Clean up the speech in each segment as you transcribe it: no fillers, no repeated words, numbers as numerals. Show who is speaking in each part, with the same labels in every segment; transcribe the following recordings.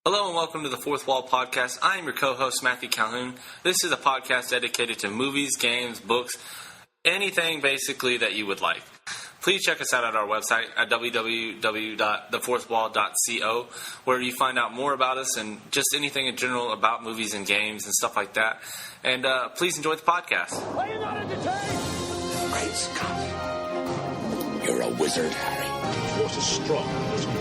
Speaker 1: Hello and welcome to the Fourth Wall Podcast. I am your co-host, Matthew Calhoun. This is a podcast dedicated to movies, games, books, anything basically that you would like. Please check us out at our website at www.thefourthwall.co, where you find out more about us and just anything in general about movies and games and stuff like that. And please enjoy the podcast.
Speaker 2: Are you not entertained?
Speaker 3: Great Scott. You're a wizard, Harry.
Speaker 2: Force is strong in this one.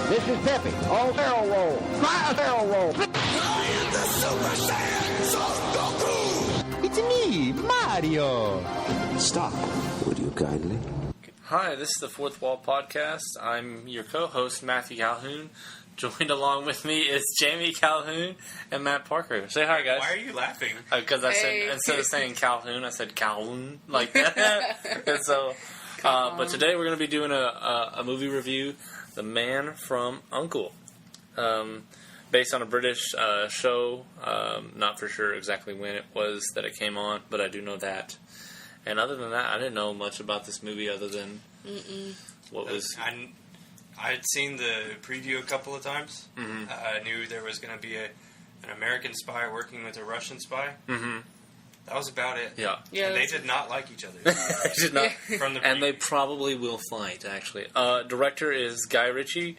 Speaker 4: This is Peppy. All barrel roll. Fire barrel roll.
Speaker 3: I am the Super Saiyan Son Goku!
Speaker 4: It's me, Mario.
Speaker 3: Stop, would you kindly?
Speaker 1: Hi, this is the Fourth Wall Podcast. I'm your co-host, Matthew Calhoun. Joined along with me is Jamie Calhoun and Matt Parker. Say hi, guys.
Speaker 5: Why are you laughing?
Speaker 1: Because I said, instead of saying Calhoun, I said Calhoun, like that. And so, but today we're going to be doing a movie review, The Man from U.N.C.L.E. Based on a British show. Not for sure exactly when it was that it came on, but I do know that. And other than that, I didn't know much about this movie other than what was...
Speaker 5: I had seen the preview a couple of times. Mm-hmm. I knew there was going to be an American spy working with a Russian spy. Mm-hmm. That was about it.
Speaker 1: Yeah.
Speaker 5: And they did not like each other.
Speaker 1: They did not.
Speaker 5: From the
Speaker 1: and they probably will fight, actually. Director is Guy Ritchie.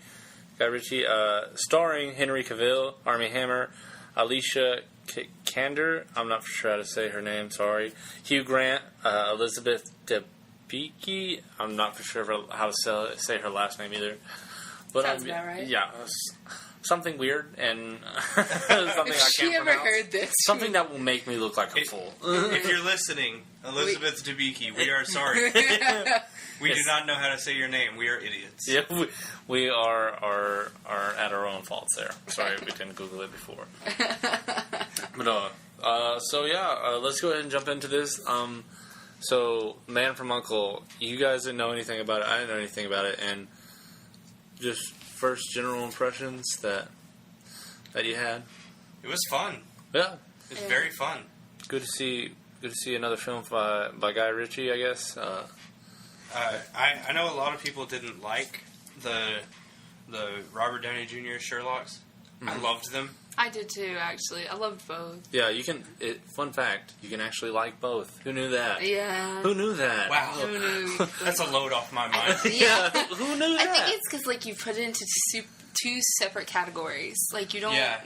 Speaker 1: Starring Henry Cavill, Armie Hammer, Alicia Vikander. I'm not sure how to say her name, sorry. Hugh Grant, Elizabeth Debicki. I'm not for sure how to say her last name either. But
Speaker 6: sounds about right.
Speaker 1: Yeah. Something weird and something I can't
Speaker 6: she ever
Speaker 1: pronounce.
Speaker 6: heard this?
Speaker 1: Something that will make me look like a fool.
Speaker 5: If you're listening, Elizabeth Debicki, we are sorry. We do not know how to say your name. We are idiots.
Speaker 1: Yeah, we are at our own faults there. Sorry, we didn't Google it before. But let's go ahead and jump into this. So, Man from U.N.C.L.E. You guys didn't know anything about it. I didn't know anything about it, and just first general impressions that you had.
Speaker 5: It was fun.
Speaker 1: Yeah,
Speaker 5: It's very fun.
Speaker 1: good to see another film by Guy Ritchie, I guess.
Speaker 5: I know a lot of people didn't like the Robert Downey Jr. Sherlocks. Mm-hmm. I loved them.
Speaker 6: I did too, actually. I loved both.
Speaker 1: Yeah, you can. Fun fact: you can actually like both. Who knew that?
Speaker 6: Yeah.
Speaker 1: Who knew that?
Speaker 5: Wow.
Speaker 6: Who knew?
Speaker 5: That's a load off my mind.
Speaker 1: Yeah. Who knew that?
Speaker 6: I think it's because you put it into two separate categories. You don't.
Speaker 5: Yeah.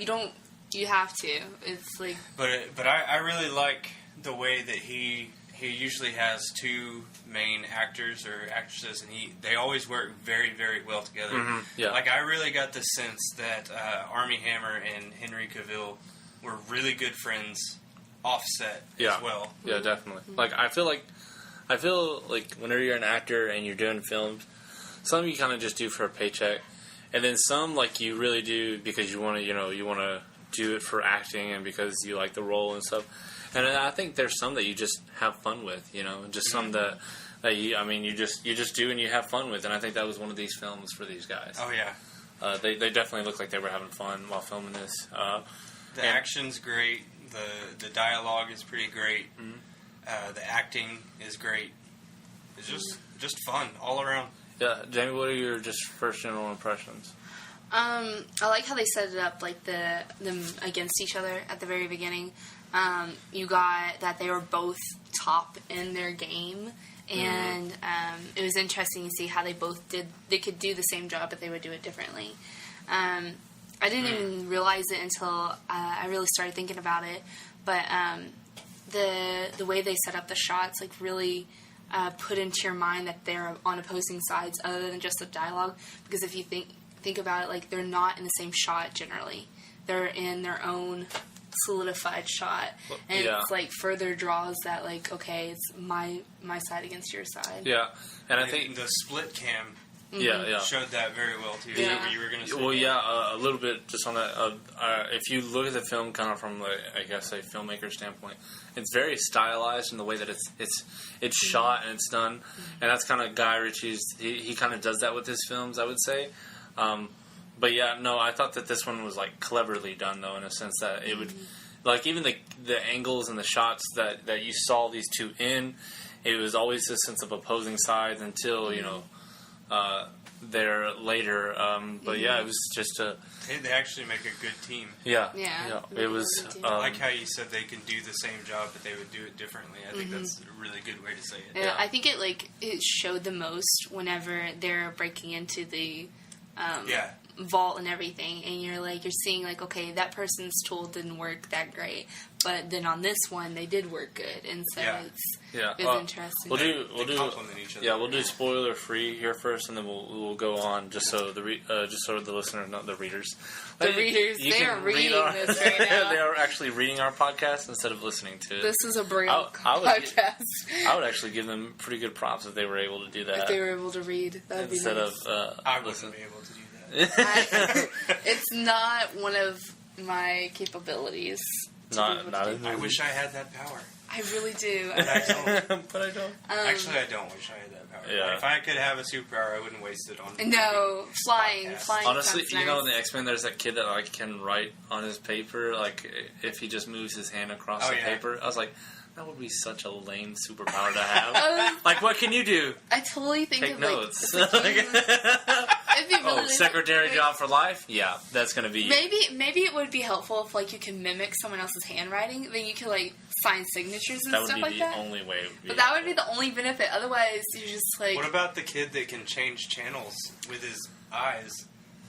Speaker 6: You have to. It's like.
Speaker 5: But I really like the way that he usually has two main actors or actresses, and they always work very, very well together.
Speaker 1: Mm-hmm. Yeah.
Speaker 5: I really got the sense that Armie Hammer and Henry Cavill were really good friends offset as well.
Speaker 1: Yeah, definitely. I feel like whenever you're an actor and you're doing films, some you kind of just do for a paycheck, and then some you really do because you want to do it for acting and because you like the role and stuff. And I think there's some that you just have fun with, just some that you just do and you have fun with. And I think that was one of these films for these guys.
Speaker 5: Oh yeah,
Speaker 1: they definitely looked like they were having fun while filming this.
Speaker 5: The action's great. The dialogue is pretty great. Mm-hmm. The acting is great. It's just fun all around.
Speaker 1: Yeah, Jamie, what are your just first general impressions?
Speaker 6: I like how they set it up, them against each other at the very beginning. You got that they were both top in their game, and it was interesting to see how they could do the same job, but they would do it differently. I didn't even realize it until I really started thinking about it, but the way they set up the shots, really put into your mind that they're on opposing sides other than just the dialogue, because if you think about it, they're not in the same shot generally. They're in their own solidified shot, and it's further draws that okay, it's my side against your side.
Speaker 1: Yeah, and I think
Speaker 5: the split cam
Speaker 1: showed
Speaker 5: that very well too.
Speaker 6: Yeah.
Speaker 5: What you were going to say?
Speaker 1: Well, yeah, a little bit just on that. If you look at the film kind of from I guess a filmmaker standpoint, it's very stylized in the way that it's shot and it's done, and that's kind of Guy Ritchie's. He kind of does that with his films, I would say. But yeah, no, I thought that this one was cleverly done though, in a sense that it would, even the angles and the shots that you saw these two in, it was always a sense of opposing sides until there later. But yeah, it was just a
Speaker 5: They actually make a good team.
Speaker 6: Yeah,
Speaker 1: It was.
Speaker 5: I like how you said they can do the same job, but they would do it differently. I think that's a really good way to say it.
Speaker 6: And I think it showed the most whenever they're breaking into the vault and everything, and you're seeing okay, that person's tool didn't work that great, but then on this one they did work good, and so it's interesting.
Speaker 1: We'll do
Speaker 5: complement each other.
Speaker 1: Yeah, we'll do spoiler free here first, and then we'll go on just so the listeners, not the readers.
Speaker 6: The readers, they are reading this right now.
Speaker 1: They are actually reading our podcast instead of listening to it.
Speaker 6: This is a Braille podcast.
Speaker 1: I would actually give them pretty good props if they were able to do that.
Speaker 6: If they were able to read, that would be nice.
Speaker 1: Instead of
Speaker 5: I wouldn't be able to do that.
Speaker 6: It's not one of my capabilities.
Speaker 5: I wish I had that power.
Speaker 6: I really do.
Speaker 5: But I don't.
Speaker 1: But I don't.
Speaker 5: Actually, I don't wish I had that power.
Speaker 1: Yeah.
Speaker 5: If I could have a superpower, I wouldn't waste it on.
Speaker 6: No, flying.
Speaker 1: Honestly,
Speaker 6: sounds nice.
Speaker 1: in the X-Men, there's that kid that can write on his paper, if he just moves his hand across the paper. I was like, that would be such a lame superpower to have. What can you do?
Speaker 6: I totally think
Speaker 1: Take
Speaker 6: of
Speaker 1: notes.
Speaker 6: it'd be really
Speaker 1: secretary job for life? Yeah, that's gonna be.
Speaker 6: Maybe it would be helpful if you can mimic someone else's handwriting. Then you can sign signatures and stuff like that.
Speaker 1: That would be the only way.
Speaker 6: But that would be the only benefit. Otherwise, you're just
Speaker 5: What about the kid that can change channels with his eyes?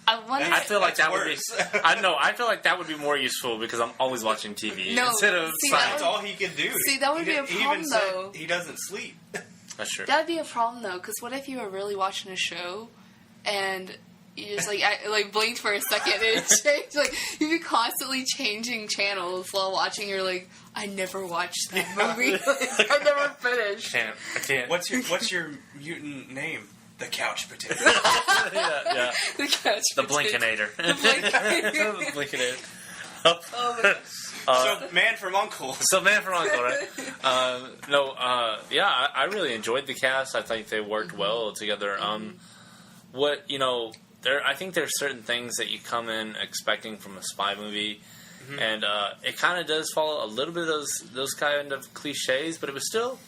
Speaker 6: I
Speaker 1: feel like that would be.
Speaker 5: worse.
Speaker 1: I feel like that would be more useful because I'm always watching TV instead of science.
Speaker 5: That's all he can do.
Speaker 6: See, that would be a problem, though.
Speaker 5: He doesn't sleep.
Speaker 1: That's true.
Speaker 6: That would be a problem, though, because what if you were really watching a show and you just blinked for a second and it changed? You'd be constantly changing channels while watching. You're like, I never watched that movie. I never finished.
Speaker 1: I can't.
Speaker 5: What's your mutant name? The couch potato.
Speaker 1: yeah.
Speaker 6: The couch
Speaker 1: The
Speaker 6: potato.
Speaker 1: Blinkinator.
Speaker 6: The Blinkinator.
Speaker 1: The Blinkinator.
Speaker 6: Oh my gosh.
Speaker 5: So, Man from U.N.C.L.E.
Speaker 1: So, Man from U.N.C.L.E., right? I really enjoyed the cast. I think they worked well together. I think there's certain things that you come in expecting from a spy movie, and it kind of does follow a little bit of those kind of cliches, but it was still.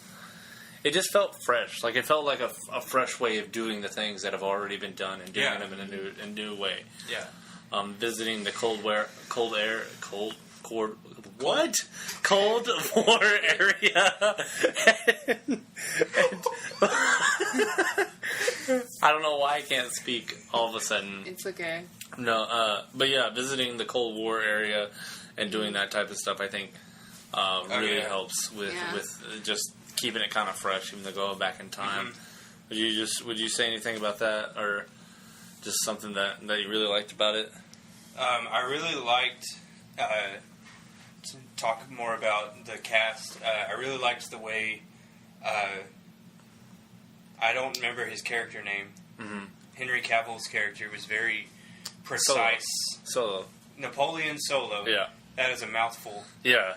Speaker 1: It just felt fresh. It felt like a fresh way of doing the things that have already been done and doing them in a new way.
Speaker 5: Yeah.
Speaker 1: Visiting the Cold War area. I don't know why I can't speak all of a sudden.
Speaker 6: It's okay.
Speaker 1: No, but yeah, visiting the Cold War area and doing that type of stuff, I think, really helps with just keeping it kind of fresh, even though going back in time. Would you say anything about that, or just something that you really liked about it?
Speaker 5: I really liked. To talk more about the cast, I really liked the way. I don't remember his character name. Henry Cavill's character was very precise.
Speaker 1: Solo.
Speaker 5: Napoleon Solo.
Speaker 1: Yeah.
Speaker 5: That is a mouthful.
Speaker 1: Yeah.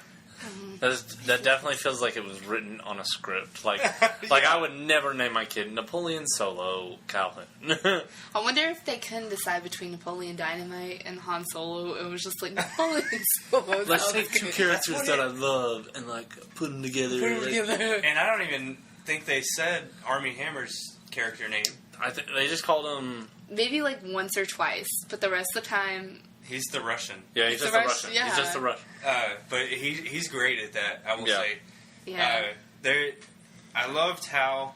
Speaker 1: That definitely feels like it was written on a script. I would never name my kid Napoleon Solo Calvin.
Speaker 6: I wonder if they couldn't decide between Napoleon Dynamite and Han Solo. It was just Napoleon Solo.
Speaker 1: Let's take two characters that I love and put them together.
Speaker 5: And I don't even think they said Armie Hammer's character name.
Speaker 1: They just called him.
Speaker 6: Maybe once or twice, but the rest of the time.
Speaker 5: He's the Russian.
Speaker 1: Yeah, he's just the Russian.
Speaker 6: Yeah.
Speaker 1: He's just the Russian.
Speaker 5: But he's great at that, I will say.
Speaker 6: Yeah.
Speaker 5: I loved how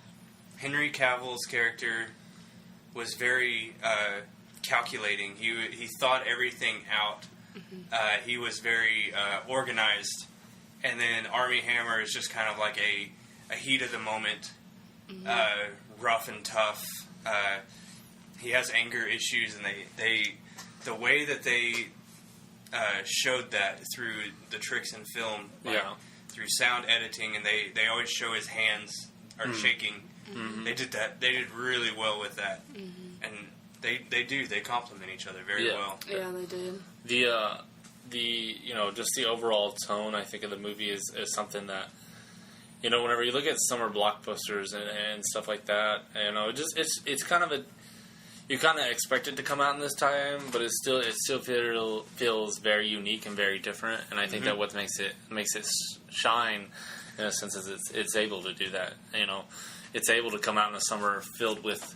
Speaker 5: Henry Cavill's character was very calculating. He thought everything out. He was very organized. And then Armie Hammer is just kind of like a heat of the moment, rough and tough. He has anger issues, and the way that they showed that through the tricks in film, through sound editing, and they always show his hands are shaking. They did that. They did really well with that, and they complement each other very well.
Speaker 6: Yeah, they did.
Speaker 1: Just the overall tone, I think, of the movie is something that, whenever you look at summer blockbusters and stuff like that, it's kind of you kind of expect it to come out in this time, but it still feels very unique and very different. And I think that what makes it shine, in a sense, is it's able to do that. It's able to come out in a summer filled with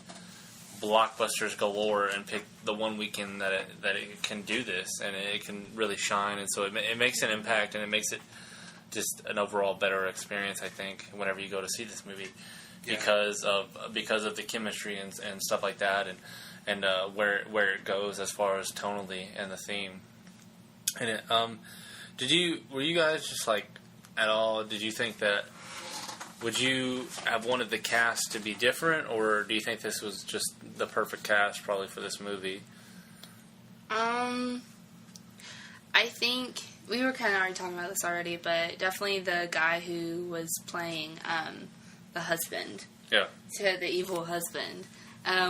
Speaker 1: blockbusters galore and pick the one weekend that it can do this, and it can really shine, and so it makes an impact, and it makes it just an overall better experience, I think, whenever you go to see this movie, because of the chemistry and stuff like that, and where it goes as far as tonally and the theme. And it, were you guys just like at all? Did you think that? Would you have wanted the cast to be different, or do you think this was just the perfect cast probably for this movie?
Speaker 6: I think we were kind of already talking about this already, but definitely the guy who was playing the husband.
Speaker 1: Yeah.
Speaker 6: To the evil husband.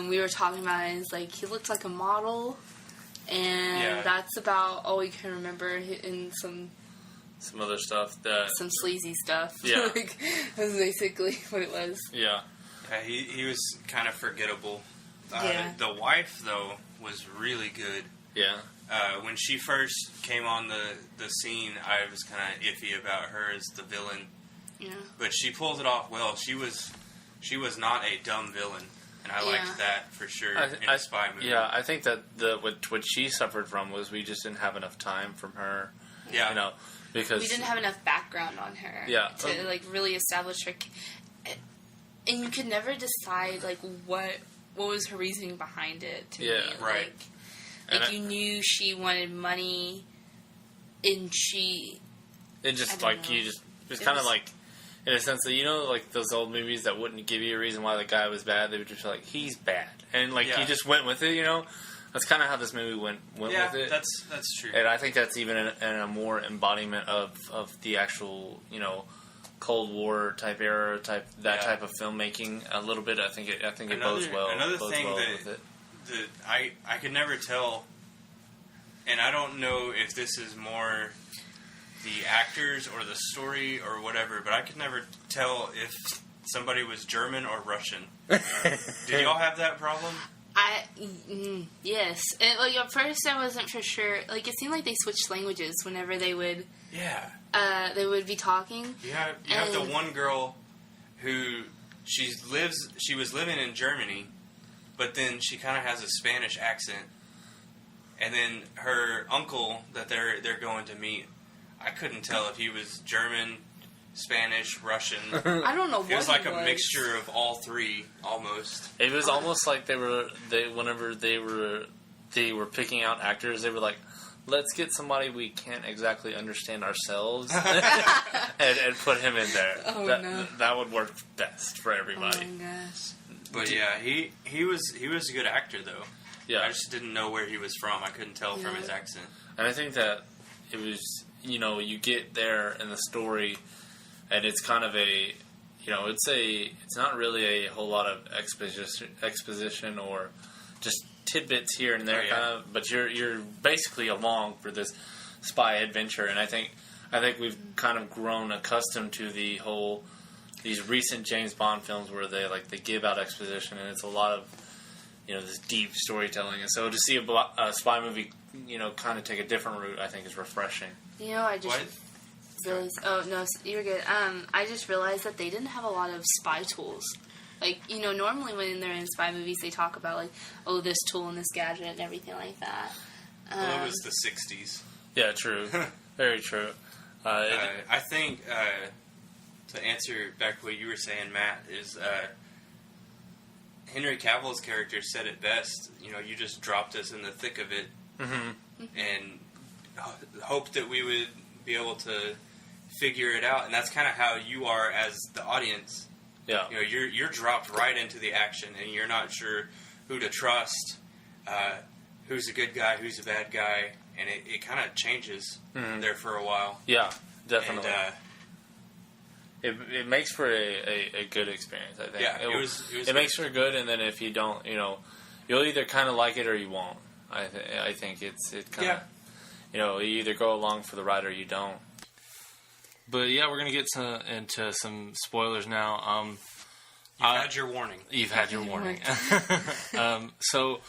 Speaker 6: We were talking about it, and it's like, he looked like a model, and that's about all we can remember in some
Speaker 1: other stuff
Speaker 6: some sleazy stuff.
Speaker 1: Yeah.
Speaker 6: Like, that's basically what it was.
Speaker 1: Yeah.
Speaker 5: Yeah, he was kind of forgettable. The wife, though, was really good.
Speaker 1: Yeah.
Speaker 5: When she first came on the scene, I was kind of iffy about her as the villain.
Speaker 6: Yeah.
Speaker 5: But she pulled it off well. She was not a dumb villain, and I liked that for sure in a spy movie.
Speaker 1: Yeah, I think that what she suffered from was we just didn't have enough time from her.
Speaker 5: Yeah.
Speaker 1: You know, because
Speaker 6: we didn't have enough background on her.
Speaker 1: Yeah.
Speaker 6: To like really establish her, and you could never decide like what was her reasoning behind it. To me.
Speaker 5: Right.
Speaker 6: Like you knew she wanted money, and she.
Speaker 1: It just like know. It's kind of like, in a sense that, you know, like those old movies that wouldn't give you a reason why the guy was bad. They would just be like, he's bad, and like you just went with it. You know, that's kind of how this movie went with it.
Speaker 5: That's true.
Speaker 1: And I think that's even in a more embodiment of the actual, you know, Cold War type era type of filmmaking a little bit. I think it bodes well.
Speaker 5: Another
Speaker 1: bodes
Speaker 5: thing
Speaker 1: well
Speaker 5: that
Speaker 1: with it.
Speaker 5: I could never tell, and I don't know if this is more the actors or the story or whatever, but I could never tell if somebody was German or Russian. Did y'all have that problem?
Speaker 6: Yes. Like at first I wasn't for sure. Like it seemed like they switched languages whenever they would.
Speaker 5: Yeah.
Speaker 6: They would be talking.
Speaker 5: You have the one girl who she was living in Germany, but then she kind of has a Spanish accent, and then her uncle that they're going to meet, I couldn't tell if he was German, Spanish, Russian.
Speaker 6: I don't know what
Speaker 5: it was like a mixture of all three, almost.
Speaker 1: It was almost like whenever they were picking out actors, they were like, let's get somebody we can't exactly understand ourselves and put him in there.
Speaker 6: Oh, no.
Speaker 1: That would work best for everybody.
Speaker 6: Oh my gosh.
Speaker 5: But yeah, he was a good actor though.
Speaker 1: Yeah.
Speaker 5: I just didn't know where he was from. I couldn't tell from his accent.
Speaker 1: And I think that it was, you know, you get there in the story, and it's kind of a, you know, it's not really a whole lot of exposition or just tidbits here and there, kind of, but you're basically along for this spy adventure, and I think we've kind of grown accustomed to these recent James Bond films where they give out exposition, and it's a lot of, you know, this deep storytelling, and so to see a spy movie, you know, kind of take a different route, I think is refreshing.
Speaker 6: You know, I just realized. Oh no, you're good. I just realized that they didn't have a lot of spy tools. Like, you know, normally when they're in spy movies, they talk about, like, oh, this tool and this gadget and everything like that.
Speaker 5: Well, it was the 60s.
Speaker 1: Yeah, true. Very true.
Speaker 5: I think, to answer back to what you were saying, Matt, is Henry Cavill's character said it best. You know, you just dropped us in the thick of it and hoped that we would be able to figure it out. And that's kind of how you are as the audience.
Speaker 1: Yeah.
Speaker 5: You know, you're dropped right into the action, and you're not sure who to trust, who's a good guy, who's a bad guy, and it kind of changes there for a while.
Speaker 1: Yeah, definitely.
Speaker 5: And,
Speaker 1: it makes for a good experience, I think.
Speaker 5: Yeah, it was
Speaker 1: it makes for good, and then if you don't, you know, you'll either kind of like it or you won't. I think it kind of, you know, you either go along for the ride or you don't. But yeah, we're gonna get into some spoilers now.
Speaker 5: You've had your warning.
Speaker 1: You've had your warning. So,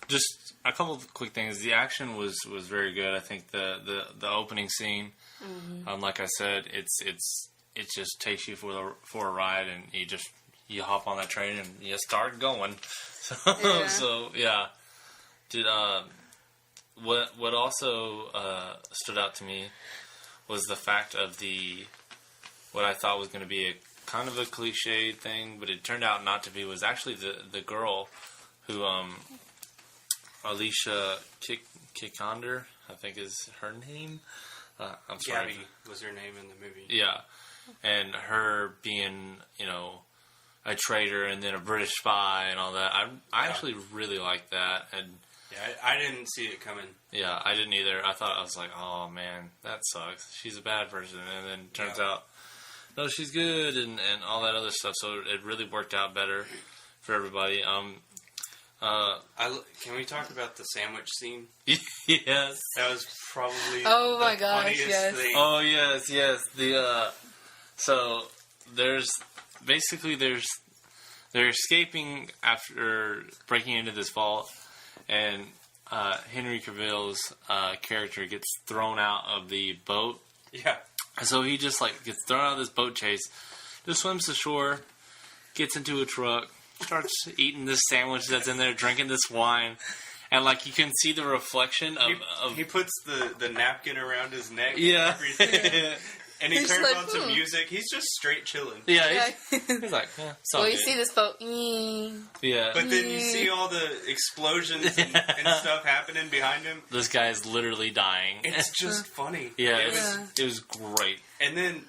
Speaker 1: just a couple of quick things. The action was very good. I think the opening scene, like I said, it just takes you for a ride, and you just you hop on that train and you start going. So
Speaker 6: Yeah.
Speaker 1: so yeah. Did what also stood out to me was the fact of what I thought was going to be a kind of a cliche thing, but it turned out not to be. Was actually the girl who Alicia Vikander, I think is her name. I'm sorry.
Speaker 5: Gabby was her name in the movie.
Speaker 1: Yeah, and her being, a traitor and then a British spy and all that. I actually really liked that, and
Speaker 5: Yeah, I didn't see it coming.
Speaker 1: yeah, I didn't either. I was like, oh man, that sucks. She's a bad person, and then turns out, no, she's good, and all that other stuff. So it really worked out better for everybody.
Speaker 5: Can we talk about the sandwich scene?
Speaker 1: Yes.
Speaker 5: That was probably
Speaker 6: Oh my
Speaker 5: the
Speaker 6: gosh,
Speaker 5: funniest
Speaker 6: yes.
Speaker 5: thing.
Speaker 1: Oh yes. So they're escaping after breaking into this vault, and Henry Cavill's character gets thrown out of the boat.
Speaker 5: Yeah.
Speaker 1: So he just gets thrown out of this boat chase, just swims to shore, gets into a truck, starts eating this sandwich that's in there, drinking this wine, and you can see the reflection of
Speaker 5: He puts the napkin around his neck.
Speaker 1: Yeah.
Speaker 5: And everything. And he
Speaker 6: He's
Speaker 5: turns
Speaker 6: like,
Speaker 5: on some music. He's just straight chilling.
Speaker 1: yeah. He's like, it's all
Speaker 6: Well, you
Speaker 1: good.
Speaker 6: see this boat.
Speaker 1: Yeah.
Speaker 5: But then you see all the explosions and stuff happening behind him.
Speaker 1: This guy is literally dying.
Speaker 5: It's just funny.
Speaker 1: Yeah,
Speaker 5: It
Speaker 1: it was great.
Speaker 5: And then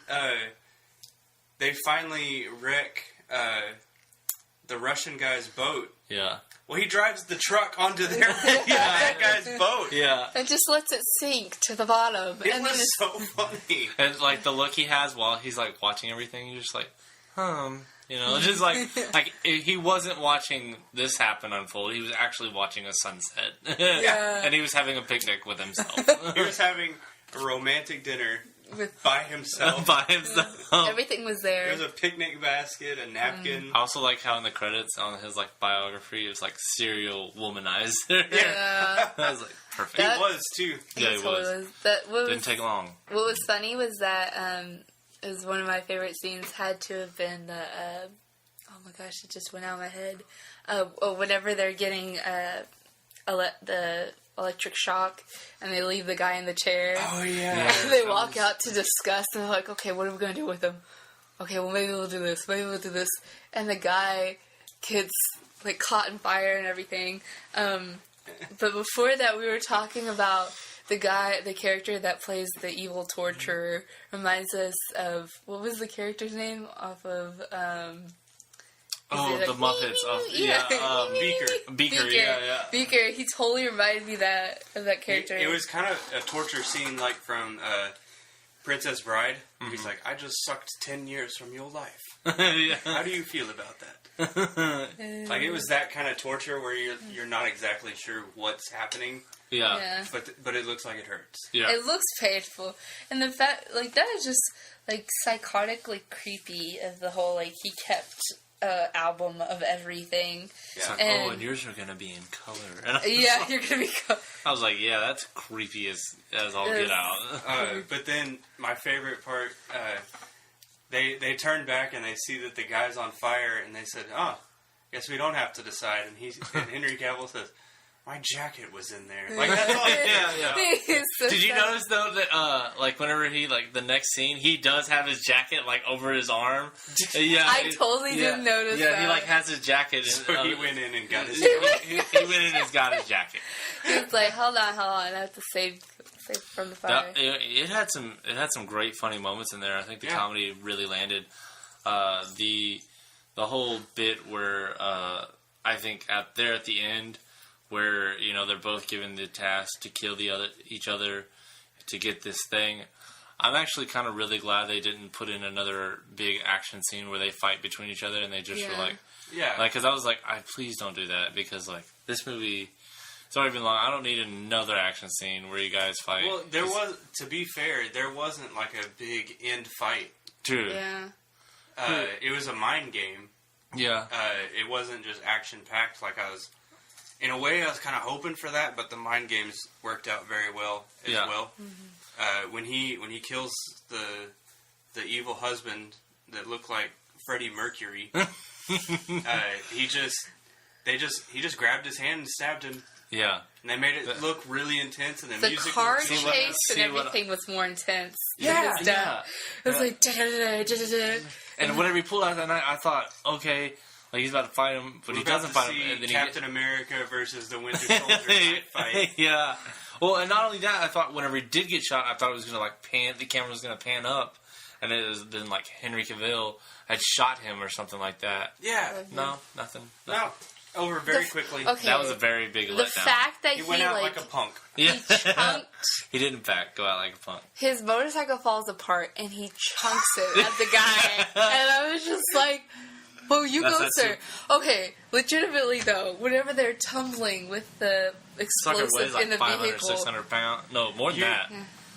Speaker 5: they finally wreck the Russian guy's boat.
Speaker 1: Yeah.
Speaker 5: Well, he drives the truck onto that guy's boat.
Speaker 1: Yeah.
Speaker 6: And just lets it sink to the bottom.
Speaker 5: It
Speaker 6: and then
Speaker 5: was
Speaker 6: it's
Speaker 5: so funny.
Speaker 1: And the look he has while he's watching everything, you're just like, just like he wasn't watching this happen unfold. He was actually watching a sunset.
Speaker 5: Yeah.
Speaker 1: And he was having a picnic with himself.
Speaker 5: He was having a romantic dinner by himself.
Speaker 1: By himself.
Speaker 6: everything was there.
Speaker 5: There was a picnic basket, a napkin.
Speaker 1: I also like how in the credits on his biography it was serial womanizer.
Speaker 6: Yeah.
Speaker 1: I was perfect.
Speaker 5: He was too.
Speaker 1: Yeah, he
Speaker 6: Totally
Speaker 1: was.
Speaker 6: What
Speaker 1: Didn't take long.
Speaker 6: What was funny was that it was one of my favorite scenes. Had to have been the oh my gosh, it just went out of my head. Whenever they're getting the electric shock and they leave the guy in the chair.
Speaker 5: Oh yeah.
Speaker 6: And they walk out to discuss and they're like, okay, what are we going to do with him? Okay, well maybe we'll do this, maybe we'll do this. And the guy gets caught in fire and everything. But before that we were talking about the character that plays the evil torturer reminds us of, what was the character's name off of,
Speaker 1: the Muppets of Beaker. Yeah.
Speaker 6: Beaker. He totally reminded me of that character.
Speaker 5: It was kind of a torture scene from Princess Bride. Mm-hmm. He's like, I just sucked 10 years from your life.
Speaker 1: Yeah.
Speaker 5: How do you feel about that? It was that kind of torture where you're not exactly sure what's happening.
Speaker 1: Yeah.
Speaker 5: But it looks like it hurts.
Speaker 1: Yeah.
Speaker 6: It looks painful. And the fact, that is just, psychotically creepy of the whole, he kept album of everything.
Speaker 5: Yeah.
Speaker 1: And yours are going to be in color. And
Speaker 6: Yeah, you're going to be...
Speaker 1: I was like, yeah, that's creepy as all get out.
Speaker 5: But then my favorite part, they turn back and they see that the guy's on fire, and they said, "Oh, guess we don't have to decide." And Henry Cavill says, "My jacket was in there." That's all.
Speaker 1: Yeah.
Speaker 6: So
Speaker 1: Did you
Speaker 6: sad.
Speaker 1: notice though that whenever he the next scene, he does have his jacket over his arm? Yeah,
Speaker 6: I totally didn't notice
Speaker 1: Yeah,
Speaker 6: that.
Speaker 1: he has his jacket. And,
Speaker 5: So he went in and got his
Speaker 1: he went in and got his jacket.
Speaker 6: He was like, hold on, I have to save from the fire.
Speaker 1: It had some great funny moments in there. I think the comedy really landed. The whole bit where I think at the end where they're both given the task to kill each other to get this thing. I'm actually kind of really glad they didn't put in another big action scene where they fight between each other and they just were because I was like, please don't do that, because this movie. It's already been long. I don't need another action scene where you guys fight.
Speaker 5: Well, to be fair, there wasn't a big end fight.
Speaker 1: True.
Speaker 6: Yeah.
Speaker 5: It was a mind game.
Speaker 1: Yeah.
Speaker 5: It wasn't just action packed in a way I was kind of hoping for that, but the mind games worked out very well as well.
Speaker 6: Mm-hmm.
Speaker 5: When he kills the evil husband that looked like Freddie Mercury. He just grabbed his hand and stabbed him.
Speaker 1: Yeah.
Speaker 5: And they made it look really intense, and the
Speaker 6: The
Speaker 5: music
Speaker 6: car
Speaker 5: was
Speaker 6: chase and everything was more intense.
Speaker 1: Yeah.
Speaker 6: It was like da-da-da-da-da-da.
Speaker 1: And whenever he pulled out that knife, I thought, okay, like he's about to fight him, but
Speaker 5: We're
Speaker 1: he doesn't
Speaker 5: about to
Speaker 1: fight him.
Speaker 5: see
Speaker 1: And then
Speaker 5: Captain America versus the Winter Soldier knife fight.
Speaker 1: Yeah. Well, and not only that, I thought whenever he did get shot, I thought it was gonna like pan. The camera was gonna pan up, and it was then like Henry Cavill had shot him or something like that.
Speaker 5: Yeah.
Speaker 1: No, nothing.
Speaker 5: No. Over very quickly.
Speaker 6: Okay.
Speaker 1: That was a very big letdown.
Speaker 6: The fact that
Speaker 5: He went out like a
Speaker 6: like
Speaker 5: punk.
Speaker 1: Yeah.
Speaker 6: he chunked
Speaker 1: He did in fact go out like a punk.
Speaker 6: his motorcycle falls apart and he chunks it at the guy, and I was just like, "Oh, you
Speaker 1: That's
Speaker 6: go,
Speaker 1: that
Speaker 6: sir." Okay, legitimately though, whenever they're tumbling with the
Speaker 1: Sucker weighs
Speaker 6: explosive
Speaker 1: like
Speaker 6: in the
Speaker 1: 500,
Speaker 6: vehicle,
Speaker 1: 600 pounds. No, more than that.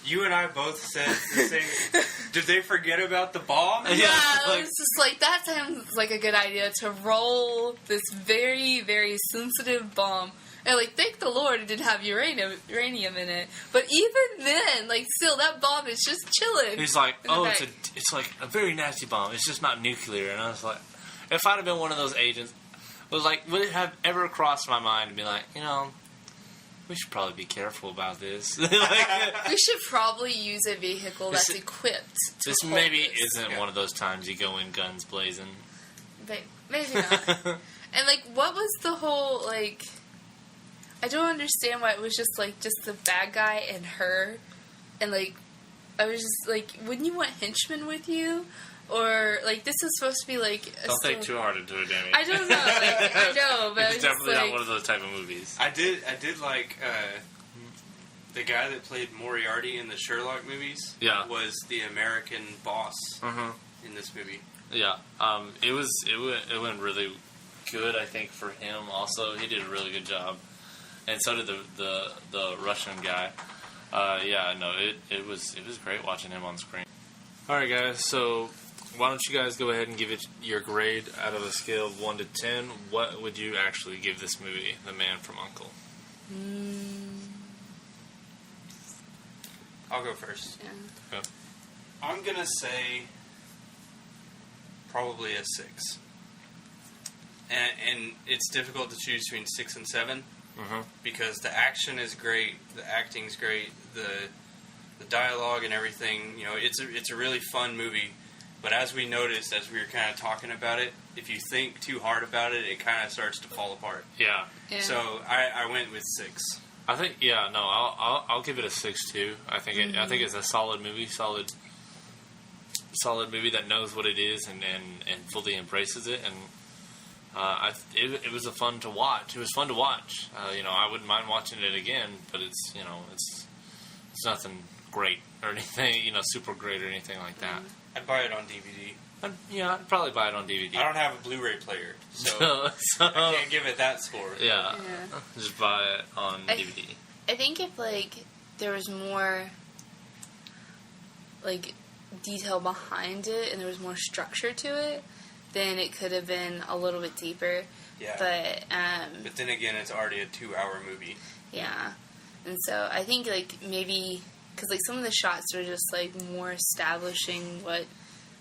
Speaker 5: You and I both said the same. Did they forget about the bomb?
Speaker 6: yeah,
Speaker 1: like-
Speaker 6: it was just like that sounds like a good idea to roll this very, very sensitive bomb. And like, thank the Lord it didn't have uranium in it. But even then, like, still that bomb is just chilling.
Speaker 1: He's like,
Speaker 6: in the
Speaker 1: oh,
Speaker 6: back.
Speaker 1: it's like a very nasty bomb. It's just not nuclear. And I was like, if I'd have been one of those agents, it was like, would it have ever crossed my mind to be like, we should probably be careful about this. Like,
Speaker 6: We should probably use a vehicle that's
Speaker 1: This-
Speaker 6: equipped to
Speaker 1: this
Speaker 6: hold
Speaker 1: maybe
Speaker 6: this.
Speaker 1: isn't one of those times you go in guns blazing.
Speaker 6: Maybe not. And like, what was the whole like? I don't understand why it was just the bad guy and her, and like, I was just like, wouldn't you want henchmen with you, or like this is supposed to be like?
Speaker 1: Don't think too hard into it, Danny.
Speaker 6: I don't know. Like, I know, but
Speaker 1: It's
Speaker 6: it's
Speaker 1: definitely
Speaker 6: just
Speaker 1: not
Speaker 6: like,
Speaker 1: one of those type of movies.
Speaker 5: I did like the guy that played Moriarty in the Sherlock movies.
Speaker 1: Yeah.
Speaker 5: Was the American boss in this movie.
Speaker 1: Yeah, it went really good. I think for him also, he did a really good job, and so did the Russian guy. It was great watching him on screen. All right, guys. So why don't you guys go ahead and give it your grade out of a scale of 1 to 10? What would you actually give this movie, The Man from U.N.C.L.E.?
Speaker 5: I'll go first.
Speaker 6: yeah.
Speaker 1: Okay.
Speaker 5: I'm gonna say probably a 6. And it's difficult to choose between 6 and 7 because the action is great, the acting's great, the dialogue and everything. It's a really fun movie. But as we noticed, as we were kind of talking about it, if you think too hard about it, it kind of starts to fall apart.
Speaker 1: Yeah.
Speaker 6: Yeah.
Speaker 5: So I went with 6.
Speaker 1: I think I'll give it a 6 too. I think it's a solid movie, solid movie that knows what it is and fully embraces it, and it was fun to watch. It was fun to watch. I wouldn't mind watching it again, but it's nothing great or anything, super great or anything like that.
Speaker 5: I'd buy it on DVD.
Speaker 1: I'd probably buy it on DVD.
Speaker 5: I don't have a Blu-ray player, so I can't give it that score.
Speaker 1: Yeah,
Speaker 6: Yeah.
Speaker 1: just buy it on DVD.
Speaker 6: I think if like there was more like detail behind it and there was more structure to it, then it could have been a little bit deeper.
Speaker 5: Yeah.
Speaker 6: But
Speaker 5: then again, it's already a 2-hour movie.
Speaker 6: yeah, and so I think like maybe because like some of the shots are just like more establishing what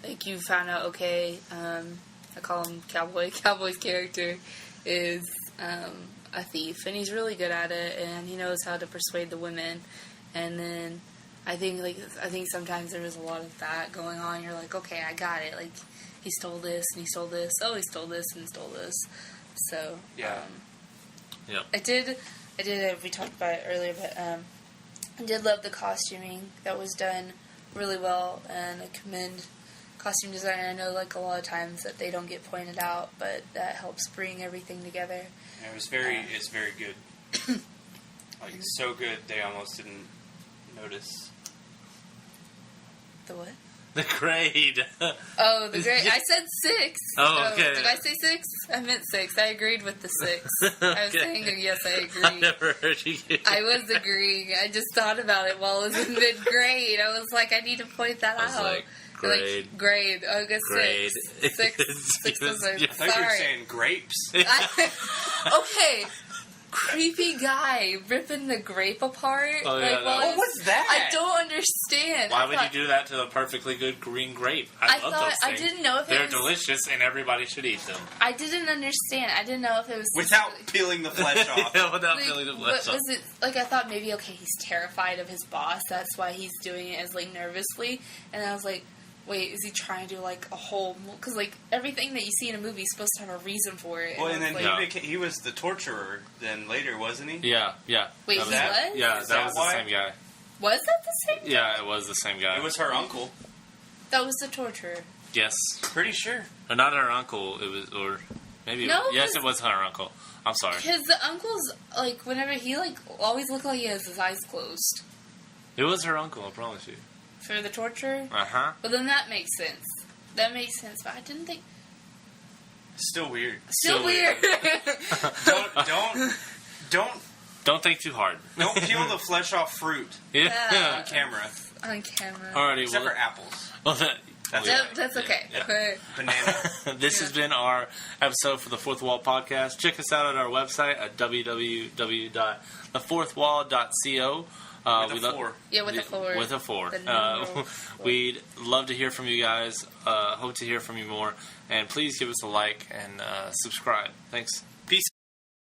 Speaker 6: like you found out. Okay, I call him Cowboy. Cowboy's character is a thief, and he's really good at it, and he knows how to persuade the women. And then I think sometimes there was a lot of that going on. You're like, okay, I got it. Like he stole this and he stole this. Oh, he stole this and he stole this. So
Speaker 5: Yeah.
Speaker 1: Yep.
Speaker 6: I did. We talked about it earlier, but I did love the costuming that was done really well, and I commend costume design. I know like a lot of times that they don't get pointed out, but that helps bring everything together.
Speaker 5: And it's very good. Like it's so good they almost didn't notice.
Speaker 6: The what?
Speaker 1: The grade.
Speaker 6: Oh, the grade. I said 6.
Speaker 1: Oh, okay.
Speaker 6: Did I say 6? I meant 6. I agreed with the 6. I was
Speaker 1: Okay.
Speaker 6: saying yes, I
Speaker 1: I
Speaker 6: agreed.
Speaker 1: never heard you.
Speaker 6: I was agreeing. I just thought about it while I was in mid-grade. I was like, I need to point that
Speaker 1: I was
Speaker 6: out.
Speaker 1: like, grade.
Speaker 6: Like, grade. Oh, I guess
Speaker 1: Grade.
Speaker 6: 6. 6 was
Speaker 5: I thought you were
Speaker 6: sorry.
Speaker 5: saying grapes.
Speaker 6: Okay. creepy guy ripping the grape apart.
Speaker 1: Oh, yeah,
Speaker 5: What was that?
Speaker 6: I don't understand.
Speaker 1: Why would you do that to a perfectly good green grape? I love those
Speaker 6: I
Speaker 1: things.
Speaker 6: didn't know if
Speaker 1: They're
Speaker 6: it was,
Speaker 1: delicious and everybody should eat them.
Speaker 6: I didn't understand. I didn't know if it was
Speaker 5: Without peeling the flesh off.
Speaker 1: Yeah, without
Speaker 6: like,
Speaker 1: feeling the
Speaker 6: what
Speaker 1: flesh off.
Speaker 6: was it like? I thought maybe he's terrified of his boss. That's why he's doing it as like nervously. And I was like, wait, is he trying to do like a whole? Because like everything that you see in a movie is supposed to have a reason for it.
Speaker 5: Well,
Speaker 6: I
Speaker 5: and then
Speaker 6: was
Speaker 1: Yeah.
Speaker 5: he was the torturer then later, wasn't he?
Speaker 1: Yeah.
Speaker 6: Wait,
Speaker 1: That
Speaker 6: he
Speaker 5: that-
Speaker 6: was?
Speaker 1: Yeah,
Speaker 5: Is
Speaker 1: that
Speaker 5: that
Speaker 1: was
Speaker 5: why?
Speaker 1: the same guy.
Speaker 6: Was that the same?
Speaker 1: Yeah, it was the same guy.
Speaker 5: It was her uncle.
Speaker 6: That was the torturer.
Speaker 1: Yes.
Speaker 5: Pretty sure.
Speaker 1: Or not her uncle, it was, or maybe,
Speaker 6: No,
Speaker 1: yes,
Speaker 6: because-
Speaker 1: it was her uncle. I'm sorry.
Speaker 6: Because the uncle's like whenever he like always look like he has his eyes closed
Speaker 1: It was her uncle, I promise you.
Speaker 6: for the torture.
Speaker 1: Uh-huh.
Speaker 6: But then that makes sense. That makes sense. But I didn't think.
Speaker 5: Still weird.
Speaker 6: Still weird.
Speaker 5: Don't
Speaker 1: Don't think too hard.
Speaker 5: peel the flesh off fruit
Speaker 6: Yeah.
Speaker 5: on camera.
Speaker 6: On camera.
Speaker 1: Alrighty,
Speaker 5: Except
Speaker 1: well,
Speaker 5: for apples.
Speaker 1: That's
Speaker 6: That's okay.
Speaker 1: Yeah.
Speaker 6: Okay.
Speaker 5: Banana.
Speaker 1: This has been our episode for the Fourth Wall Podcast. Check us out at our website at www.thefourthwall.co.
Speaker 5: With a 4.
Speaker 6: Yeah, with a 4.
Speaker 1: With a 4.
Speaker 6: The numeral 4.
Speaker 1: We'd love to hear from you guys. Hope to hear from you more. And please give us a like and subscribe. Thanks.
Speaker 5: Peace.